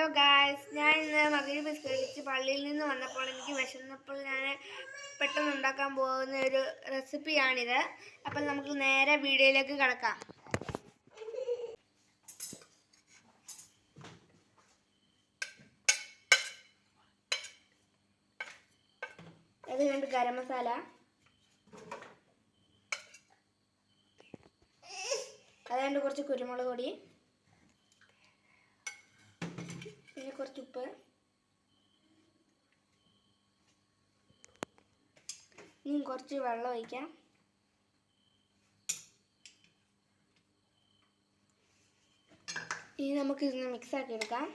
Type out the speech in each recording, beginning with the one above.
Hello guys, ഞാൻ ഇന്ന് മകരീബ് നിസ്കരിച്ച് പള്ളിയിൽ നിന്ന് വന്നപ്പോൾ എനിക്ക് വിശന്നപ്പോൾ ഞാൻ പെട്ടെന്ന് ഉണ്ടാക്കാൻ പോകുന്ന ഒരു റെസിപ്പിയാണിത്. അപ്പോൾ നമുക്ക് നേരെ വീഡിയോയിലേക്ക് കടക്കാം. അത് കണ്ട് ഗരം മസാല, അതുകൊണ്ട് കുറച്ച് കുരുമുളക് പൊടി, പിന്നെ കുറച്ച് ഉപ്പ്, ഇനി കുറച്ച് വെള്ളം ഒഴിക്കാം. ഇനി നമുക്ക് ഇതൊന്ന് മിക്സ് ആക്കി എടുക്കാം.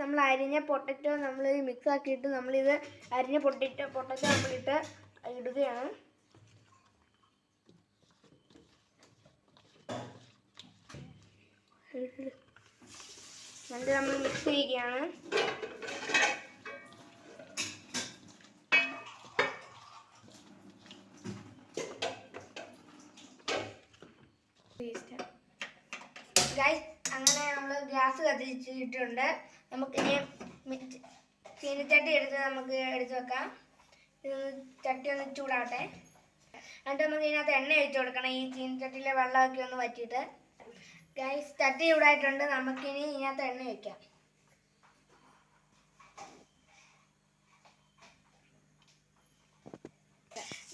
നമ്മൾ അരിഞ്ഞ പൊട്ടറ്റോ നമ്മൾ മിക്സ് ആക്കിയിട്ട് നമ്മളിത് അരിഞ്ഞ പൊട്ടറ്റോ നമ്മളിട്ട് ഇടുകയാണ്. എന്നിട്ട് നമ്മൾ മിക്സ് ചെയ്യുകയാണ്. ഗൈസ്, അങ്ങനെ നമ്മൾ ഗ്യാസ് കത്തിച്ചിട്ടുണ്ട്. നമുക്കിനി ചീനിച്ചട്ടി നമുക്ക് എടുത്ത് വെക്കാം. ചട്ടി ഒന്ന് ചൂടാവട്ടെ. എന്നിട്ട് നമുക്ക് ഇതിനകത്ത് എണ്ണ ഒഴിച്ച് കൊടുക്കണം. ഈ ചീനിച്ചട്ടിയിലെ വെള്ളമൊക്കെ ഒന്ന് വറ്റിയിട്ട്. ഗൈസ്, ചട്ടി ചൂടായിട്ടുണ്ട്. നമുക്കിനി ഇതിനകത്ത് എണ്ണ ഒഴിക്കാം.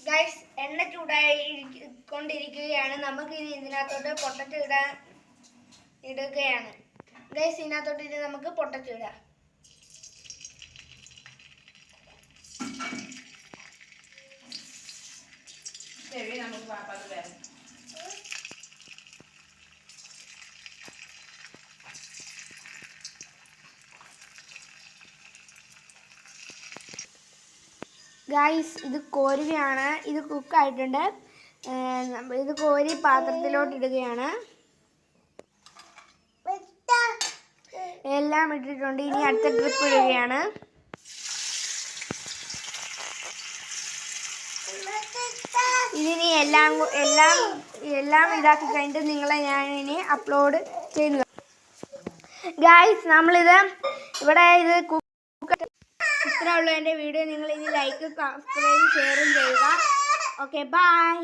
ഗൈസ്, എണ്ണ ചൂടായിക്കൊണ്ടിരിക്കുകയാണ്. നമുക്കിനി ഇതിനകത്തോട്ട് പൊട്ടറ്റോ ഇടുകയാണ്. ഗൈസ്, ഇതിനകത്തോട്ട് ഇത് നമുക്ക് പൊട്ടറ്റോ ഇടാം. ഗൈസ്, ഇത് കോരുകയാണ്. ഇത് കുക്കായിട്ടുണ്ട്. ഇത് കോരി പാത്രത്തിലോട്ട് ഇടുകയാണ്. എല്ലാം ഇട്ടിട്ടുണ്ട്. ഇനി അടുത്ത ട്രിപ്പ് ഇടുകയാണ്. ഇതിനി എല്ലാം ഇതാക്കി കഴിഞ്ഞിട്ട് നിങ്ങളെ ഞാൻ ഇനി അപ്ലോഡ് ചെയ്യുന്നു. ഗൈസ്, നമ്മളിത് ഇവിടെ ഇത് ഇത്ര ഉള്ളൂ എൻ്റെ വീഡിയോ. നിങ്ങൾ ഇനി ലൈക്ക്, സബ്സ്ക്രൈബ്, ഷെയറും ചെയ്യുക. Okay, by.